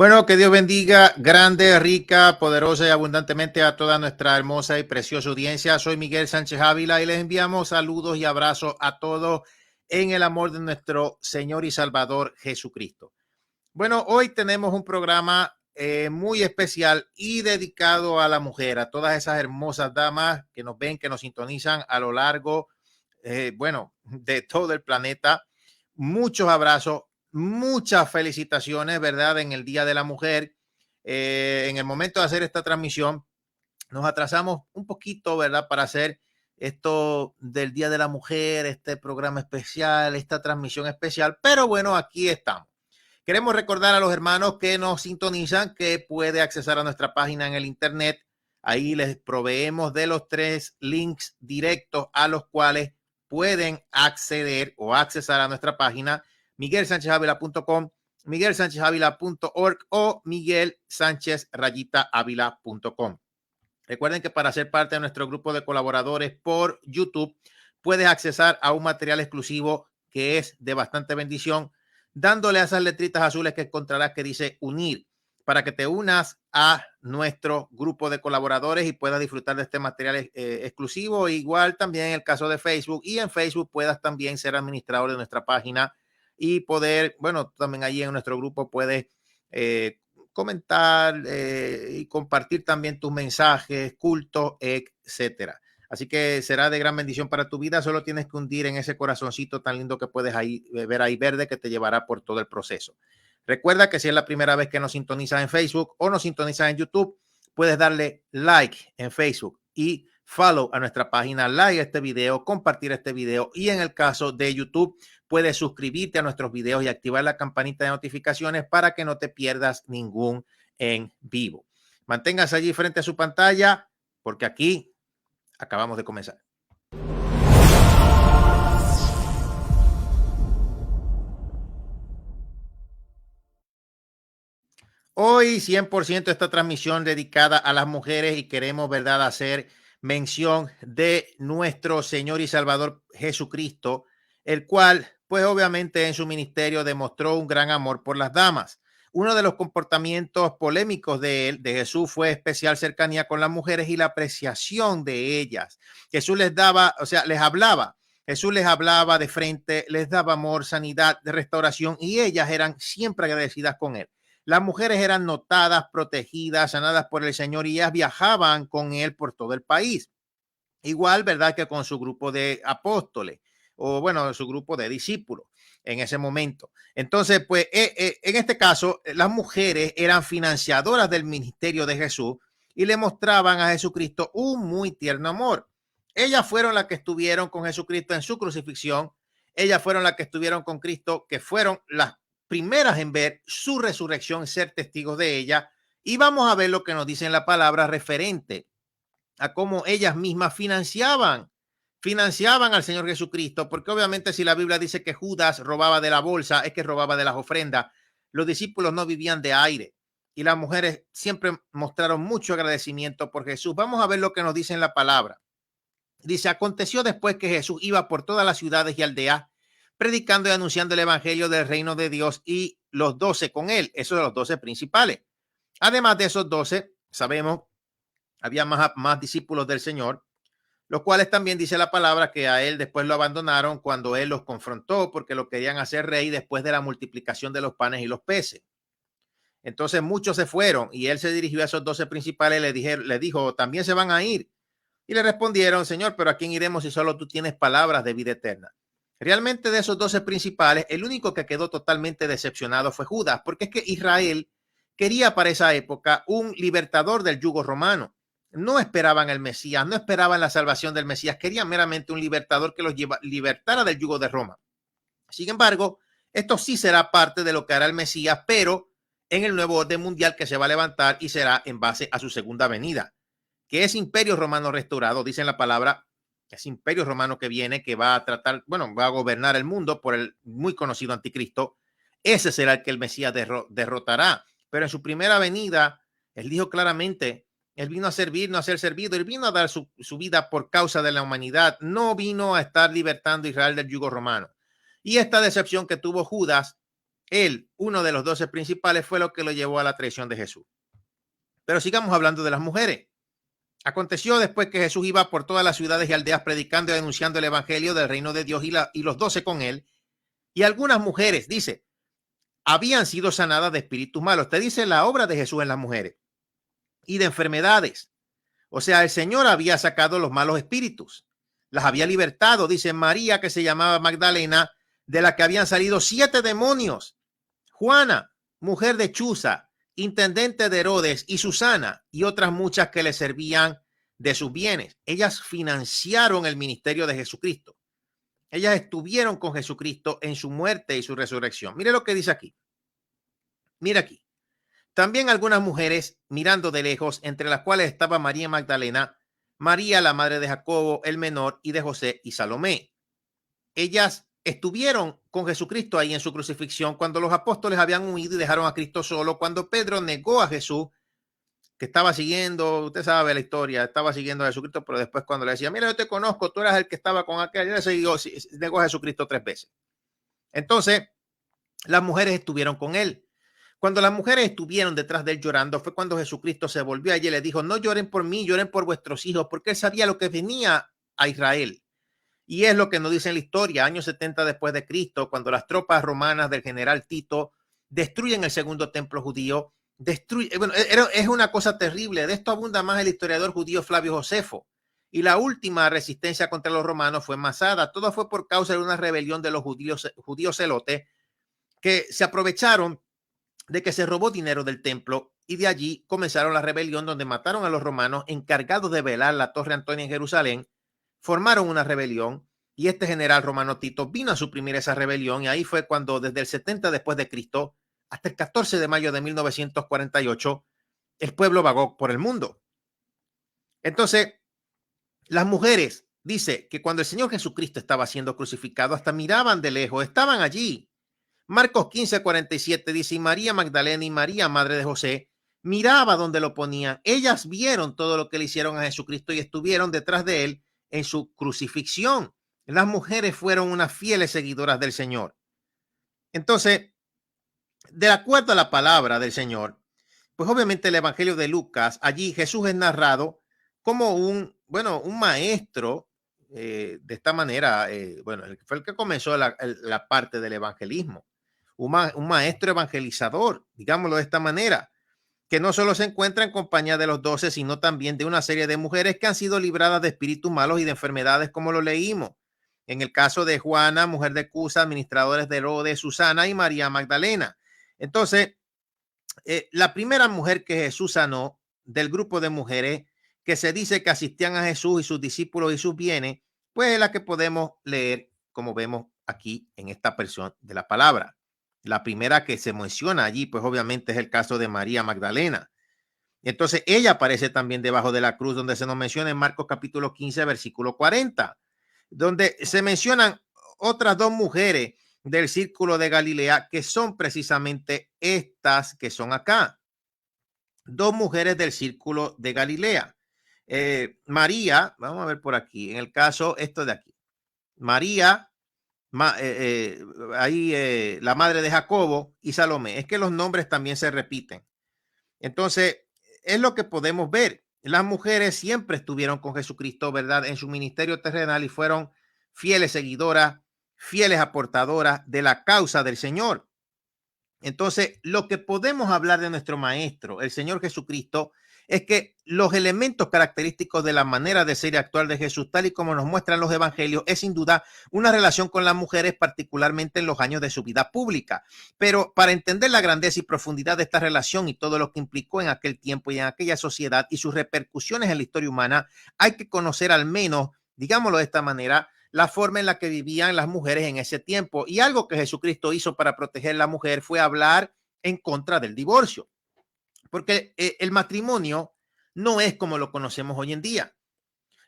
Bueno, que Dios bendiga grande, rica, poderosa y abundantemente a toda nuestra hermosa y preciosa audiencia. Soy Miguel Sánchez Ávila y les enviamos saludos y abrazos a todos en el amor de nuestro Señor y Salvador Jesucristo. Bueno, hoy tenemos un programa muy especial y dedicado a la mujer, a todas esas hermosas damas que nos ven, que nos sintonizan a lo largo, de todo el planeta. Muchos abrazos, muchas felicitaciones, ¿verdad? En el Día de la Mujer. En el momento de hacer esta transmisión, nos atrasamos un poquito, ¿verdad? Para hacer esto del Día de la Mujer, este programa especial, esta transmisión especial. Pero bueno, aquí estamos. Queremos recordar a los hermanos que nos sintonizan que puede accesar a nuestra página en el internet. Ahí les proveemos de los 3 links directos a los cuales pueden acceder o accesar a nuestra página miguelsanchezavila.com, miguelsanchezavila.org o miguelsanchez-avila.com. Recuerden que para ser parte de nuestro grupo de colaboradores por YouTube, puedes accesar a un material exclusivo que es de bastante bendición, dándole a esas letritas azules que encontrarás que dice unir, para que te unas a nuestro grupo de colaboradores y puedas disfrutar de este material exclusivo. Igual también en el caso de Facebook, y en Facebook puedas también ser administrador de nuestra página y poder, bueno, también allí en nuestro grupo puedes comentar y compartir también tus mensajes, cultos, etcétera. Así que será de gran bendición para tu vida. Solo tienes que hundir en ese corazoncito tan lindo que puedes ahí, ver ahí verde, que te llevará por todo el proceso. Recuerda que si es la primera vez que nos sintonizas en Facebook o nos sintonizas en YouTube, puedes darle like en Facebook y follow a nuestra página, like a este video, compartir este video, y en el caso de YouTube puedes suscribirte a nuestros videos y activar la campanita de notificaciones para que no te pierdas ningún en vivo. Manténgase allí frente a su pantalla porque aquí acabamos de comenzar. Hoy 100% esta transmisión dedicada a las mujeres y queremos, ¿verdad?, hacer mención de nuestro Señor y Salvador Jesucristo, el cual, pues obviamente en su ministerio demostró un gran amor por las damas. Uno de los comportamientos polémicos de él, de Jesús, fue especial cercanía con las mujeres y la apreciación de ellas. Jesús les daba, o sea, les hablaba. Jesús les hablaba de frente, les daba amor, sanidad, de restauración, y ellas eran siempre agradecidas con él. Las mujeres eran notadas, protegidas, sanadas por el Señor, y ellas viajaban con él por todo el país. Igual, ¿verdad?, que con su grupo de apóstoles, o bueno, su grupo de discípulos en ese momento. Entonces, pues, en este caso, las mujeres eran financiadoras del ministerio de Jesús y le mostraban a Jesucristo un muy tierno amor. Ellas fueron las que estuvieron con Jesucristo en su crucifixión. Ellas fueron las que estuvieron con Cristo, que fueron las primeras en ver su resurrección, ser testigos de ella. Y vamos a ver lo que nos dice en la palabra referente a cómo ellas mismas financiaban al Señor Jesucristo, porque obviamente si la Biblia dice que Judas robaba de la bolsa, es que robaba de las ofrendas. Los discípulos no vivían de aire y las mujeres siempre mostraron mucho agradecimiento por Jesús. Vamos a ver lo que nos dice en la palabra. Dice: aconteció después que Jesús iba por todas las ciudades y aldeas, predicando y anunciando el evangelio del reino de Dios, y los 12 con él, esos son los 12 principales. Además de esos 12, sabemos, había más discípulos del Señor, los cuales también dice la palabra que a él después lo abandonaron cuando él los confrontó porque lo querían hacer rey después de la multiplicación de los panes y los peces. Entonces muchos se fueron y él se dirigió a esos 12 principales y le dijo, también se van a ir. Y le respondieron: Señor, pero ¿a quién iremos si solo tú tienes palabras de vida eterna? Realmente de esos 12 principales, el único que quedó totalmente decepcionado fue Judas, porque es que Israel quería para esa época un libertador del yugo romano. No esperaban el Mesías, no esperaban la salvación del Mesías, querían meramente un libertador que los libertara del yugo de Roma. Sin embargo, esto sí será parte de lo que hará el Mesías, pero en el nuevo orden mundial que se va a levantar, y será en base a su segunda venida, que es imperio romano restaurado. Dice en la palabra, es imperio romano que viene, que va a tratar, bueno, va a gobernar el mundo por el muy conocido anticristo. Ese será el que el Mesías derrotará. Pero en su primera venida, él dijo claramente, él vino a servir, no a ser servido. Él vino a dar su vida por causa de la humanidad. No vino a estar libertando a Israel del yugo romano. Y esta decepción que tuvo Judas Él, uno de los 12 principales, fue lo que lo llevó a la traición de Jesús. Pero sigamos hablando de las mujeres. Aconteció después que Jesús iba por todas las ciudades y aldeas predicando y anunciando el evangelio del reino de Dios y los 12 con él. Y algunas mujeres, dice, habían sido sanadas de espíritus malos. Te dice la obra de Jesús en las mujeres y de enfermedades. O sea, el Señor había sacado los malos espíritus, las había libertado. Dice María, que se llamaba Magdalena, de la que habían salido 7 demonios. Juana, mujer de Chuza, intendente de Herodes, y Susana, y otras muchas que le servían de sus bienes. Ellas financiaron el ministerio de Jesucristo. Ellas estuvieron con Jesucristo en su muerte y su resurrección. Mire lo que dice aquí. Mira aquí. También algunas mujeres mirando de lejos, entre las cuales estaba María Magdalena, María, la madre de Jacobo, el menor, y de José y Salomé. Ellas estuvieron con Jesucristo ahí en su crucifixión cuando los apóstoles habían huido y dejaron a Cristo solo, cuando Pedro negó a Jesús, que estaba siguiendo, usted sabe la historia, estaba siguiendo a Jesucristo, pero después cuando le decía, mira, yo te conozco, tú eras el que estaba con aquel, él siguió, negó a Jesucristo 3 veces. Entonces, las mujeres estuvieron con él. Cuando las mujeres estuvieron detrás de él llorando, fue cuando Jesucristo se volvió a ella y le dijo, no lloren por mí, lloren por vuestros hijos, porque él sabía lo que venía a Israel. Y es lo que nos dice en la historia, años 70 después de Cristo, cuando las tropas romanas del general Tito destruyen el segundo templo judío. Bueno, es una cosa terrible. De esto abunda más el historiador judío Flavio Josefo. Y la última resistencia contra los romanos fue Masada. Todo fue por causa de una rebelión de los judíos celotes, que se aprovecharon de que se robó dinero del templo, y de allí comenzaron la rebelión, donde mataron a los romanos encargados de velar la Torre Antonia en Jerusalén. Formaron una rebelión y este general romano Tito vino a suprimir esa rebelión, y ahí fue cuando desde el 70 después de Cristo hasta el 14 de mayo de 1948 el pueblo vagó por el mundo. Entonces, las mujeres, dice que cuando el Señor Jesucristo estaba siendo crucificado, hasta miraban de lejos, estaban allí. Marcos 15:47 dice, y María Magdalena y María, madre de José, miraba donde lo ponían. Ellas vieron todo lo que le hicieron a Jesucristo y estuvieron detrás de él en su crucifixión. Las mujeres fueron unas fieles seguidoras del Señor. Entonces, de acuerdo a la palabra del Señor, pues obviamente el Evangelio de Lucas, allí Jesús es narrado como un maestro, de esta manera, fue el que comenzó la parte del evangelismo, un maestro evangelizador, digámoslo de esta manera, que no solo se encuentra en compañía de los 12, sino también de una serie de mujeres que han sido libradas de espíritus malos y de enfermedades, como lo leímos. En el caso de Juana, mujer de Cusa, administradores de Herodes, Susana y María Magdalena. Entonces, la primera mujer que Jesús sanó del grupo de mujeres que se dice que asistían a Jesús y sus discípulos y sus bienes, pues es la que podemos leer, como vemos aquí en esta porción de la palabra. La primera que se menciona allí, pues obviamente es el caso de María Magdalena. Entonces ella aparece también debajo de la cruz, donde se nos menciona en Marcos capítulo 15, versículo 40, donde se mencionan otras 2 mujeres del círculo de Galilea, que son precisamente estas que son acá. 2 mujeres del círculo de Galilea. María, vamos a ver por aquí, en el caso, esto de aquí. María, la madre de Jacobo, y Salomé. Es que los nombres también se repiten. Entonces, es lo que podemos ver. Las mujeres siempre estuvieron con Jesucristo, ¿verdad?, en su ministerio terrenal, y fueron fieles seguidoras, fieles aportadoras de la causa del Señor. Entonces, lo que podemos hablar de nuestro maestro, el Señor Jesucristo, es que los elementos característicos de la manera de ser y actuar de Jesús, tal y como nos muestran los evangelios, es sin duda una relación con las mujeres, particularmente en los años de su vida pública. Pero para entender la grandeza y profundidad de esta relación y todo lo que implicó en aquel tiempo y en aquella sociedad y sus repercusiones en la historia humana, hay que conocer al menos, digámoslo de esta manera, la forma en la que vivían las mujeres en ese tiempo. Y algo que Jesucristo hizo para proteger a la mujer fue hablar en contra del divorcio. Porque el matrimonio no es como lo conocemos hoy en día.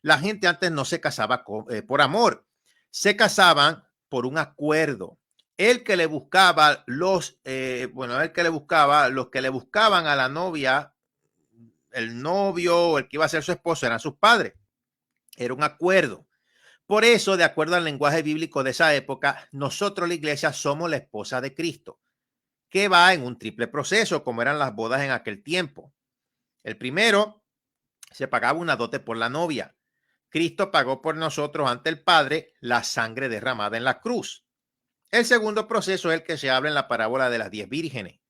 La gente antes no se casaba por amor, se casaban por un acuerdo. El que le buscaba los que le buscaban a la novia, el novio o el que iba a ser su esposo, eran sus padres. Era un acuerdo. Por eso, de acuerdo al lenguaje bíblico de esa época, nosotros, la iglesia, somos la esposa de Cristo. que va en un triple proceso, como eran las bodas en aquel tiempo. El primero, se pagaba una dote por la novia. Cristo pagó por nosotros ante el Padre la sangre derramada en la cruz. El segundo proceso es el que se habla en la parábola de las 10 vírgenes,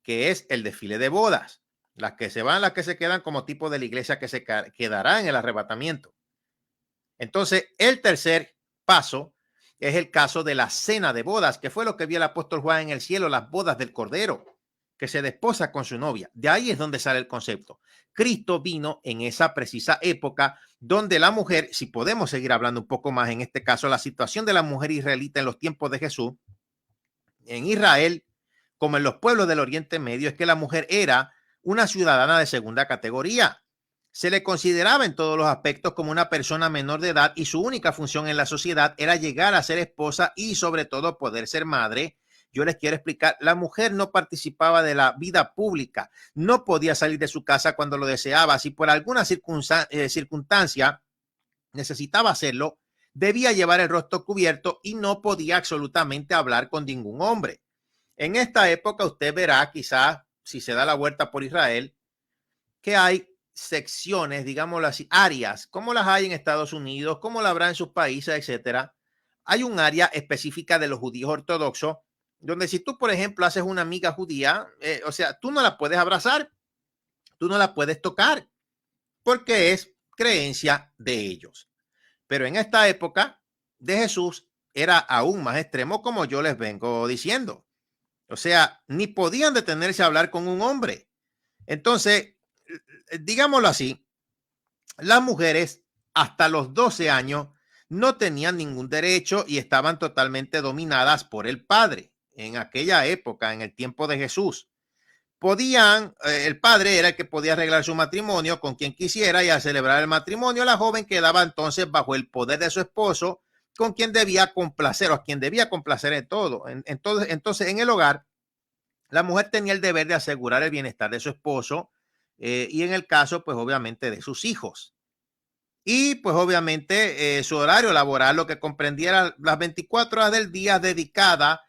que es el desfile de bodas. Las que se van, las que se quedan, como tipo de la iglesia que se quedará en el arrebatamiento. Entonces, el tercer paso es el caso de la cena de bodas, que fue lo que vio el apóstol Juan en el cielo, las bodas del Cordero, que se desposa con su novia. De ahí es donde sale el concepto. Cristo vino en esa precisa época donde la mujer, si podemos seguir hablando un poco más en este caso, la situación de la mujer israelita en los tiempos de Jesús, en Israel, como en los pueblos del Oriente Medio, es que la mujer era una ciudadana de segunda categoría. Se le consideraba en todos los aspectos como una persona menor de edad y su única función en la sociedad era llegar a ser esposa y sobre todo poder ser madre. Yo les quiero explicar, la mujer no participaba de la vida pública, no podía salir de su casa cuando lo deseaba. Si por alguna circunstancia necesitaba hacerlo, debía llevar el rostro cubierto y no podía absolutamente hablar con ningún hombre. En esta época usted verá, quizás, si se da la vuelta por Israel, que hay secciones, digámoslo así, áreas, como las hay en Estados Unidos, como la habrá en sus países, etcétera. Hay un área específica de los judíos ortodoxos, donde si tú, por ejemplo, haces una amiga judía, o sea, tú no la puedes abrazar, tú no la puedes tocar, porque es creencia de ellos. Pero en esta época de Jesús era aún más extremo, como yo les vengo diciendo. O sea, ni podían detenerse a hablar con un hombre. Entonces, digámoslo así, las mujeres hasta los 12 años no tenían ningún derecho y estaban totalmente dominadas por el padre. En aquella época, en el tiempo de Jesús, el padre era el que podía arreglar su matrimonio con quien quisiera y al celebrar el matrimonio, la joven quedaba entonces bajo el poder de su esposo, con quien debía complacer o a quien debía complacer en todo. Entonces, en el hogar, la mujer tenía el deber de asegurar el bienestar de su esposo y en el caso, pues obviamente, de sus hijos. Y pues obviamente su horario laboral, lo que comprendiera las 24 horas del día dedicada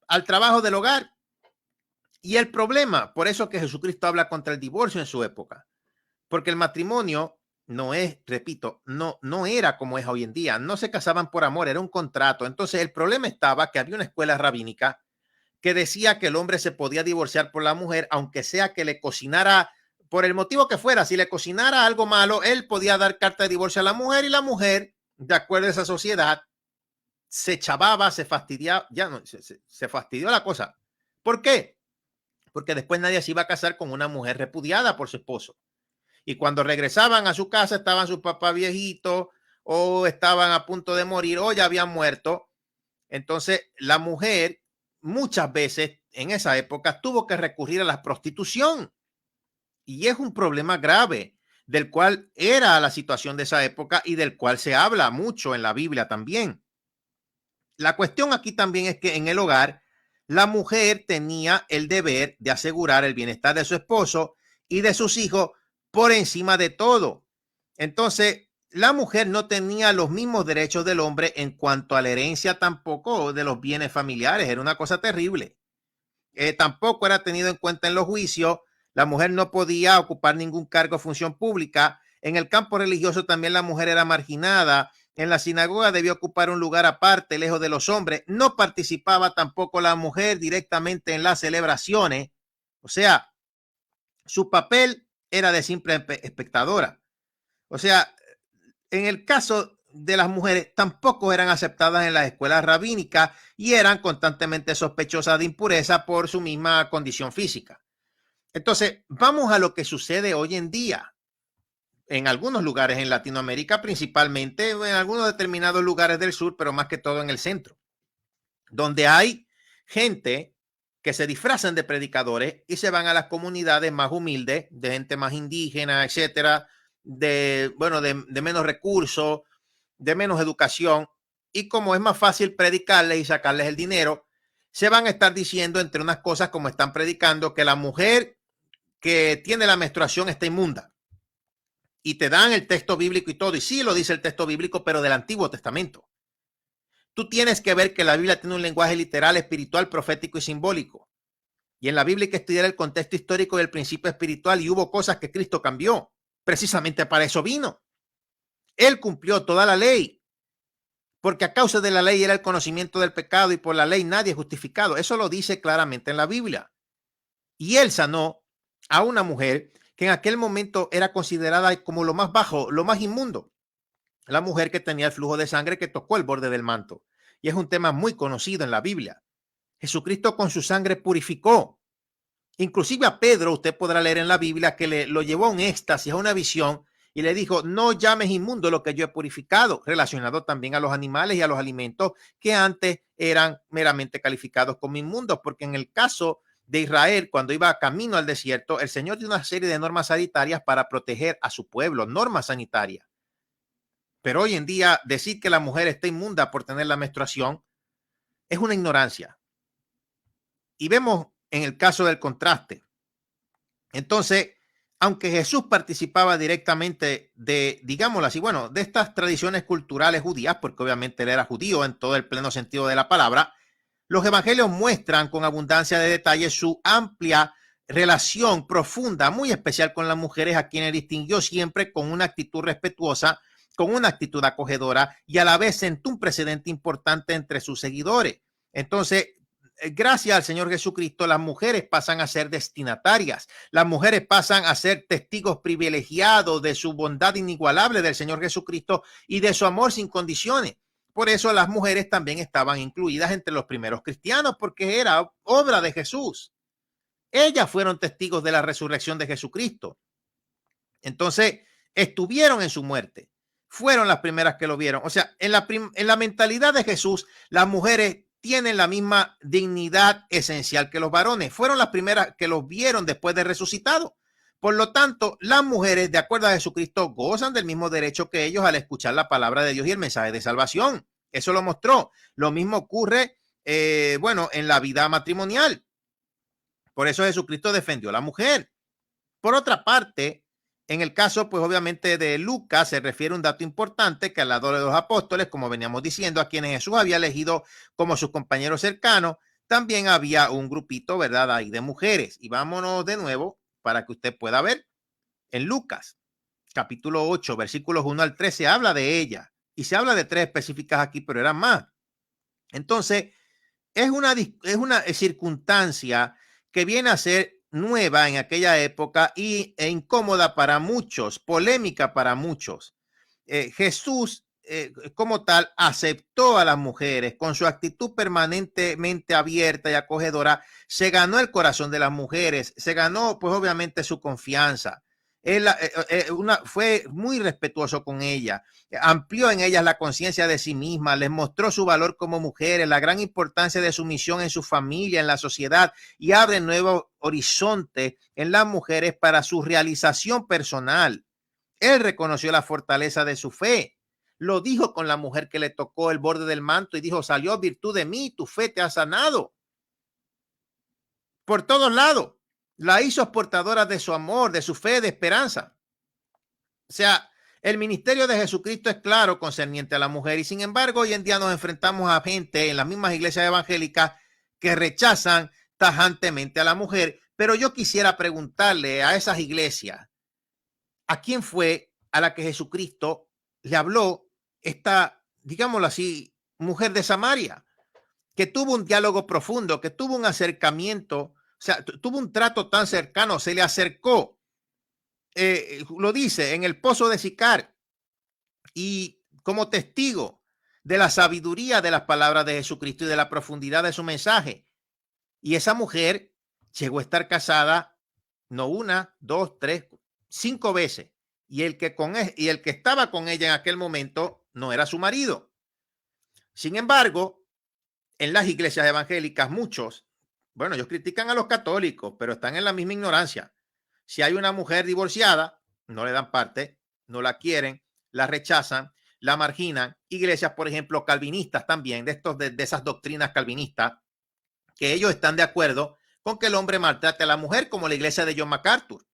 al trabajo del hogar. Y el problema, por eso que Jesucristo habla contra el divorcio en su época, porque el matrimonio no es, repito, no era como es hoy en día, no se casaban por amor, era un contrato. Entonces el problema estaba que había una escuela rabínica que decía que el hombre se podía divorciar por la mujer, aunque sea que le cocinara, por el motivo que fuera, si le cocinara algo malo, él podía dar carta de divorcio a la mujer y la mujer, de acuerdo a esa sociedad, se chavaba, se fastidiaba, ya no, se fastidió la cosa. ¿Por qué? Porque después nadie se iba a casar con una mujer repudiada por su esposo. Y cuando regresaban a su casa estaban sus papás viejitos o estaban a punto de morir o ya habían muerto. Entonces la mujer muchas veces en esa época tuvo que recurrir a la prostitución. Y es un problema grave del cual era la situación de esa época y del cual se habla mucho en la Biblia también. La cuestión aquí también es que en el hogar la mujer tenía el deber de asegurar el bienestar de su esposo y de sus hijos por encima de todo. Entonces, la mujer no tenía los mismos derechos del hombre en cuanto a la herencia tampoco de los bienes familiares. Era una cosa terrible. Tampoco era tenido en cuenta en los juicios. La mujer no podía ocupar ningún cargo o función pública. En el campo religioso también la mujer era marginada. En la sinagoga debía ocupar un lugar aparte, lejos de los hombres. No participaba tampoco la mujer directamente en las celebraciones. O sea, su papel era de simple espectadora. O sea, en el caso de las mujeres, tampoco eran aceptadas en las escuelas rabínicas y eran constantemente sospechosas de impureza por su misma condición física. Entonces, vamos a lo que sucede hoy en día. En algunos lugares en Latinoamérica, principalmente en algunos determinados lugares del sur, pero más que todo en el centro, donde hay gente que se disfrazan de predicadores y se van a las comunidades más humildes, de gente más indígena, etcétera, de menos recursos, de menos educación, y como es más fácil predicarles y sacarles el dinero, se van a estar diciendo entre unas cosas como están predicando que la mujer que tiene la menstruación está inmunda. Y te dan el texto bíblico y todo, y sí lo dice el texto bíblico, pero del Antiguo Testamento. Tú tienes que ver que la Biblia tiene un lenguaje literal, espiritual, profético y simbólico. Y en la Biblia hay que estudiar el contexto histórico del principio espiritual y hubo cosas que Cristo cambió. Precisamente para eso vino. Él cumplió toda la ley, porque a causa de la ley era el conocimiento del pecado y por la ley nadie es justificado. Eso lo dice claramente en la Biblia. Y él sanó a una mujer que en aquel momento era considerada como lo más bajo, lo más inmundo. La mujer que tenía el flujo de sangre que tocó el borde del manto. Y es un tema muy conocido en la Biblia. Jesucristo con su sangre purificó. Inclusive a Pedro, usted podrá leer en la Biblia que lo llevó a un éxtasis, a una visión, y le dijo, no llames inmundo lo que yo he purificado, relacionado también a los animales y a los alimentos que antes eran meramente calificados como inmundos, porque en el caso de Israel, cuando iba camino al desierto, el Señor dio una serie de normas sanitarias para proteger a su pueblo, normas sanitarias. Pero hoy en día decir que la mujer está inmunda por tener la menstruación es una ignorancia. Y vemos en el caso del contraste. Entonces, aunque Jesús participaba directamente de, digámoslo así, bueno, de estas tradiciones culturales judías, porque obviamente él era judío en todo el pleno sentido de la palabra, los evangelios muestran con abundancia de detalles su amplia relación profunda, muy especial con las mujeres, a quienes distinguió siempre con una actitud respetuosa, con una actitud acogedora y a la vez sentó un precedente importante entre sus seguidores. Entonces, gracias al Señor Jesucristo, las mujeres pasan a ser destinatarias. Las mujeres pasan a ser testigos privilegiados de su bondad inigualable del Señor Jesucristo y de su amor sin condiciones. Por eso las mujeres también estaban incluidas entre los primeros cristianos, porque era obra de Jesús. Ellas fueron testigos de la resurrección de Jesucristo. Entonces, estuvieron en su muerte. Fueron las primeras que lo vieron. O sea, en la mentalidad de Jesús, las mujeres tienen la misma dignidad esencial que los varones. Fueron las primeras que los vieron después de resucitado. Por lo tanto, las mujeres, de acuerdo a Jesucristo, gozan del mismo derecho que ellos al escuchar la palabra de Dios y el mensaje de salvación. Eso lo mostró. Lo mismo ocurre, en la vida matrimonial. Por eso Jesucristo defendió a la mujer. Por otra parte, en el caso, pues obviamente de Lucas, se refiere a un dato importante que al lado de los apóstoles, como veníamos diciendo, a quienes Jesús había elegido como sus compañeros cercanos, también había un grupito, ¿verdad?, ahí de mujeres. Y vámonos de nuevo para que usted pueda ver. En Lucas, capítulo 8, versículos 1 al 3, se habla de ella. Y se habla de 3 específicas aquí, pero eran más. Entonces, es una circunstancia que viene a ser nueva en aquella época e incómoda para muchos, polémica para muchos. Jesús, como tal, aceptó a las mujeres con su actitud permanentemente abierta y acogedora. Se ganó el corazón de las mujeres, se ganó, pues obviamente, su confianza. Él fue muy respetuoso con ella, amplió en ellas la conciencia de sí misma, les mostró su valor como mujeres, la gran importancia de su misión en su familia, en la sociedad, y abre nuevos horizontes en las mujeres para su realización personal. Él reconoció la fortaleza de su fe. Lo dijo con la mujer que le tocó el borde del manto y dijo, salió virtud de mí, tu fe te ha sanado. Por todos lados. La hizo portadora de su amor, de su fe, de esperanza. O sea, el ministerio de Jesucristo es claro concerniente a la mujer y sin embargo hoy en día nos enfrentamos a gente en las mismas iglesias evangélicas que rechazan tajantemente a la mujer. Pero yo quisiera preguntarle a esas iglesias, ¿a quién fue a la que Jesucristo le habló esta, digámoslo así, mujer de Samaria, que tuvo un diálogo profundo, que tuvo un acercamiento? O sea, tuvo un trato tan cercano, se le acercó, lo dice, en el pozo de Sicar y como testigo de la sabiduría de las palabras de Jesucristo y de la profundidad de su mensaje. Y esa mujer llegó a estar casada no una, dos, tres, 5 veces. Y el que estaba con ella en aquel momento no era su marido. Sin embargo, en las iglesias evangélicas, muchos, bueno, ellos critican a los católicos, pero están en la misma ignorancia. Si hay una mujer divorciada, no le dan parte, no la quieren, la rechazan, la marginan. Iglesias, por ejemplo, calvinistas también, de esas doctrinas calvinistas, que ellos están de acuerdo con que el hombre maltrate a la mujer, como la iglesia de John MacArthur,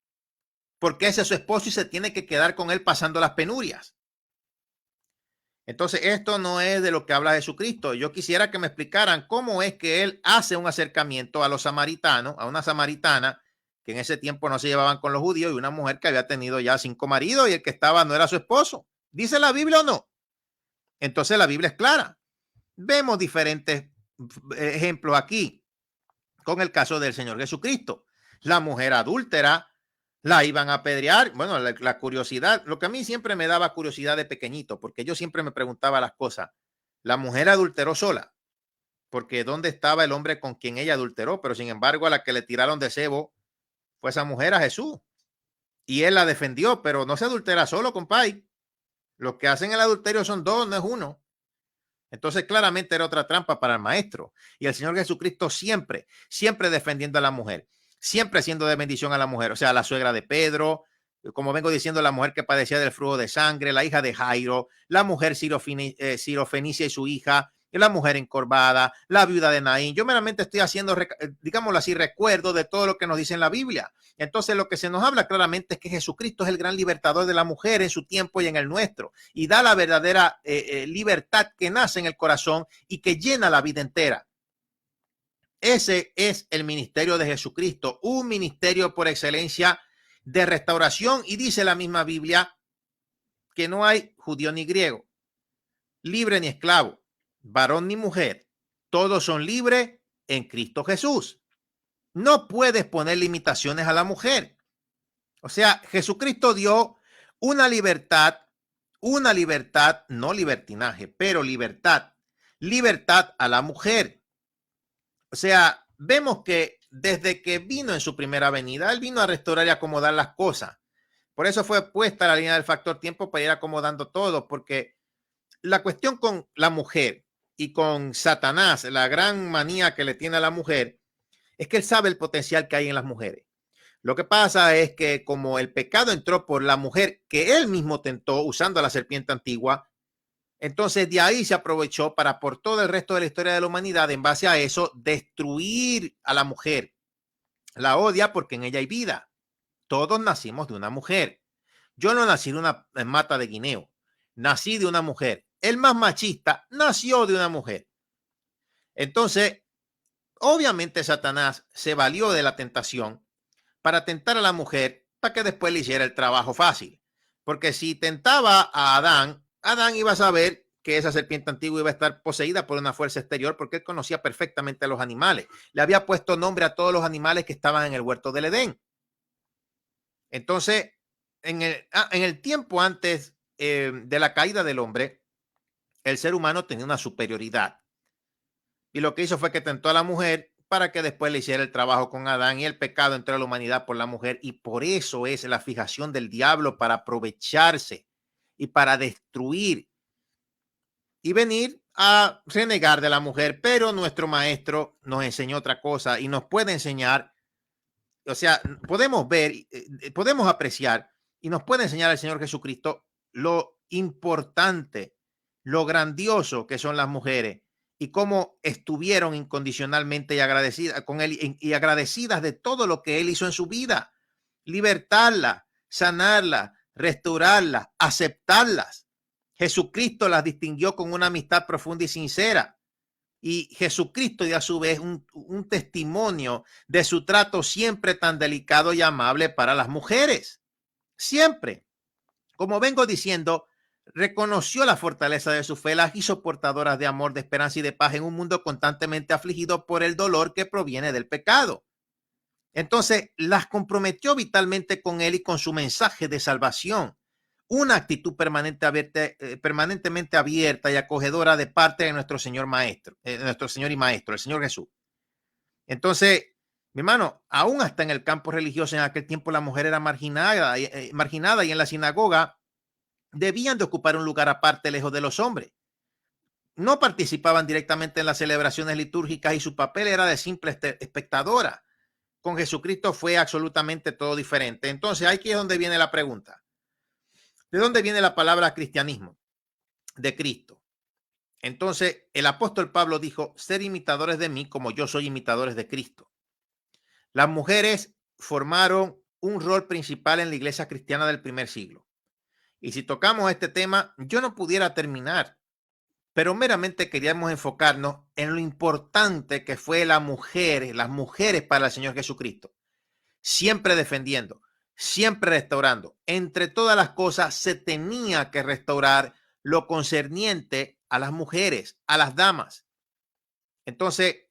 porque ese es su esposo y se tiene que quedar con él pasando las penurias. Entonces, esto no es de lo que habla Jesucristo. Yo quisiera que me explicaran cómo es que él hace un acercamiento a los samaritanos, a una samaritana que en ese tiempo no se llevaban con los judíos y una mujer que había tenido ya 5 maridos y el que estaba no era su esposo. ¿Dice la Biblia o no? Entonces la Biblia es clara. Vemos diferentes ejemplos aquí con el caso del Señor Jesucristo. La mujer adúltera la iban a apedrear. Bueno, la curiosidad, lo que a mí siempre me daba curiosidad de pequeñito, porque yo siempre me preguntaba las cosas. La mujer adulteró sola, porque ¿dónde estaba el hombre con quien ella adulteró? Pero sin embargo, a la que le tiraron de cebo fue esa mujer, a Jesús. Y él la defendió, pero no se adultera solo, compadre. Los que hacen el adulterio son dos, no es uno. Entonces, claramente era otra trampa para el maestro. Y el Señor Jesucristo siempre, siempre defendiendo a la mujer, siempre siendo de bendición a la mujer. O sea, la suegra de Pedro, como vengo diciendo, la mujer que padecía del flujo de sangre, la hija de Jairo, la mujer Sirofenicia y su hija, la mujer encorvada, la viuda de Naín. Yo meramente estoy haciendo, digámoslo así, recuerdo de todo lo que nos dice en la Biblia. Entonces, lo que se nos habla claramente es que Jesucristo es el gran libertador de la mujer en su tiempo y en el nuestro, y da la verdadera libertad que nace en el corazón y que llena la vida entera. Ese es el ministerio de Jesucristo, un ministerio por excelencia de restauración, y dice la misma Biblia que no hay judío ni griego, libre ni esclavo, varón ni mujer, todos son libres en Cristo Jesús. No puedes poner limitaciones a la mujer. O sea, Jesucristo dio una libertad, no libertinaje, pero libertad a la mujer. O sea, vemos que desde que vino en su primera venida, él vino a restaurar y acomodar las cosas. Por eso fue puesta la línea del factor tiempo para ir acomodando todo, porque la cuestión con la mujer y con Satanás, la gran manía que le tiene a la mujer, es que él sabe el potencial que hay en las mujeres. Lo que pasa es que como el pecado entró por la mujer que él mismo tentó usando a la serpiente antigua, entonces de ahí se aprovechó para por todo el resto de la historia de la humanidad, en base a eso, destruir a la mujer. La odia porque en ella hay vida. Todos nacimos de una mujer. Yo no nací de una mata de guineo, nací de una mujer. El más machista nació de una mujer. Entonces, obviamente Satanás se valió de la tentación para tentar a la mujer para que después le hiciera el trabajo fácil. Porque si tentaba a Adán, Adán iba a saber que esa serpiente antigua iba a estar poseída por una fuerza exterior, porque él conocía perfectamente a los animales. Le había puesto nombre a todos los animales que estaban en el huerto del Edén. Entonces, en el tiempo antes de la caída del hombre, el ser humano tenía una superioridad. Y lo que hizo fue que tentó a la mujer para que después le hiciera el trabajo con Adán, y el pecado entró a la humanidad por la mujer, y por eso es la fijación del diablo para aprovecharse y para destruir y venir a renegar de la mujer. Pero nuestro maestro nos enseñó otra cosa y nos puede enseñar, o sea, podemos ver, podemos apreciar y nos puede enseñar el Señor Jesucristo lo importante, lo grandioso que son las mujeres y cómo estuvieron incondicionalmente y agradecidas con él y agradecidas de todo lo que él hizo en su vida. Libertarlas, sanarlas, restaurarlas, aceptarlas. Jesucristo las distinguió con una amistad profunda y sincera. Y Jesucristo dio a su vez un testimonio de su trato siempre tan delicado y amable para las mujeres. Siempre. Como vengo diciendo, reconoció la fortaleza de su fe, las hizo portadoras de amor, de esperanza y de paz en un mundo constantemente afligido por el dolor que proviene del pecado. Entonces, las comprometió vitalmente con él y con su mensaje de salvación. Una actitud permanentemente abierta y acogedora de parte de nuestro Señor Maestro, nuestro Señor y Maestro, el Señor Jesús. Entonces, mi hermano, aún hasta en el campo religioso en aquel tiempo la mujer era marginada y en la sinagoga debían de ocupar un lugar aparte lejos de los hombres. No participaban directamente en las celebraciones litúrgicas y su papel era de simple espectadora. Con Jesucristo fue absolutamente todo diferente. Entonces, aquí es donde viene la pregunta. ¿De dónde viene la palabra cristianismo? De Cristo. Entonces, el apóstol Pablo dijo, ser imitadores de mí como yo soy imitadores de Cristo. Las mujeres formaron un rol principal en la iglesia cristiana del primer siglo. Y si tocamos este tema, yo no pudiera terminar, pero meramente queríamos enfocarnos en lo importante que fue las mujeres para el Señor Jesucristo. Siempre defendiendo, siempre restaurando. Entre todas las cosas se tenía que restaurar lo concerniente a las mujeres, a las damas. Entonces,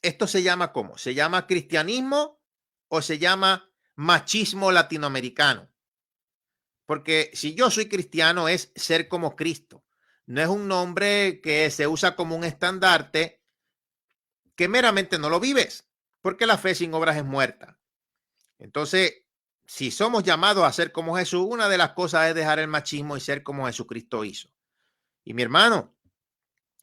¿esto se llama cómo? ¿Se llama cristianismo o se llama machismo latinoamericano? Porque si yo soy cristiano es ser como Cristo. No es un nombre que se usa como un estandarte que meramente no lo vives, porque la fe sin obras es muerta. Entonces, si somos llamados a ser como Jesús, una de las cosas es dejar el machismo y ser como Jesucristo hizo. Y mi hermano,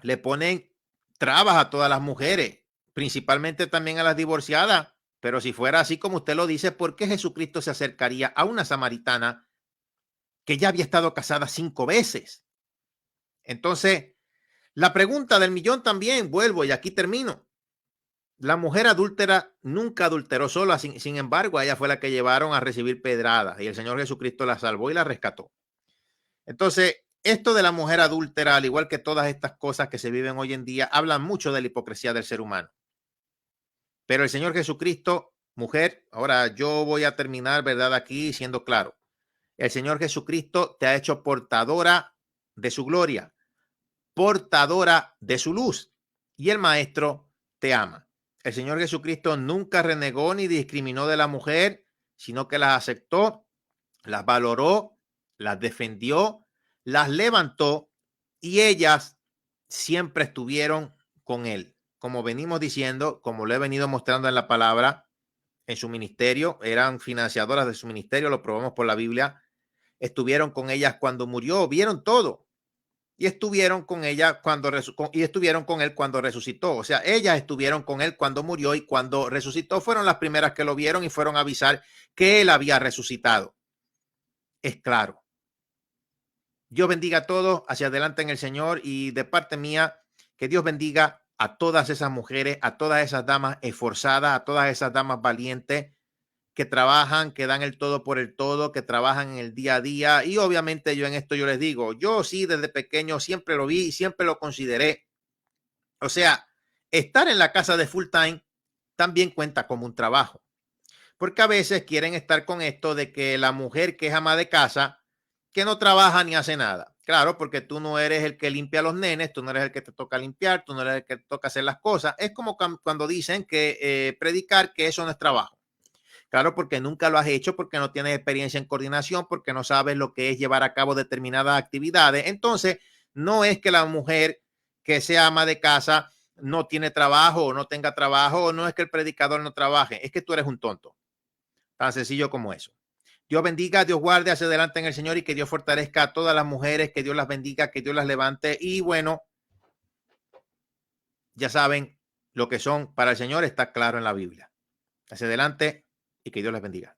le ponen trabas a todas las mujeres, principalmente también a las divorciadas. Pero si fuera así como usted lo dice, ¿por qué Jesucristo se acercaría a una samaritana que ya había estado casada 5 veces? Entonces, la pregunta del millón también, vuelvo y aquí termino. La mujer adúltera nunca adulteró sola, sin embargo, ella fue la que llevaron a recibir pedradas y el Señor Jesucristo la salvó y la rescató. Entonces, esto de la mujer adúltera, al igual que todas estas cosas que se viven hoy en día, hablan mucho de la hipocresía del ser humano. Pero el Señor Jesucristo, mujer, ahora yo voy a terminar, ¿verdad? Aquí siendo claro. El Señor Jesucristo te ha hecho portadora de su gloria, portadora de su luz, y el Maestro te ama. El Señor Jesucristo nunca renegó ni discriminó de la mujer, sino que las aceptó, las valoró, las defendió, las levantó y ellas siempre estuvieron con él. Como venimos diciendo, como lo he venido mostrando en la palabra, en su ministerio, eran financiadoras de su ministerio, lo probamos por la Biblia, estuvieron con ellas cuando murió, vieron todo. Y estuvieron con ella estuvieron con él cuando resucitó. O sea, ellas estuvieron con él cuando murió y cuando resucitó fueron las primeras que lo vieron y fueron a avisar que él había resucitado. Es claro. Dios bendiga a todos, hacia adelante en el Señor, y de parte mía, que Dios bendiga a todas esas mujeres, a todas esas damas esforzadas, a todas esas damas valientes que trabajan, que dan el todo por el todo, que trabajan en el día a día. Y obviamente yo en esto yo les digo, yo sí desde pequeño siempre lo vi y siempre lo consideré. O sea, estar en la casa de full time también cuenta como un trabajo. Porque a veces quieren estar con esto de que la mujer que es ama de casa, que no trabaja ni hace nada. Claro, porque tú no eres el que limpia a los nenes, tú no eres el que te toca limpiar, tú no eres el que te toca hacer las cosas. Es como cuando dicen que predicar que eso no es trabajo. Claro, porque nunca lo has hecho, porque no tienes experiencia en coordinación, porque no sabes lo que es llevar a cabo determinadas actividades. Entonces, no es que la mujer que sea ama de casa no tiene trabajo o no tenga trabajo, o no es que el predicador no trabaje, es que tú eres un tonto. Tan sencillo como eso. Dios bendiga, Dios guarde hacia adelante en el Señor y que Dios fortalezca a todas las mujeres, que Dios las bendiga, que Dios las levante. Y bueno, ya saben, lo que son para el Señor está claro en la Biblia. Hacia adelante y que Dios les bendiga.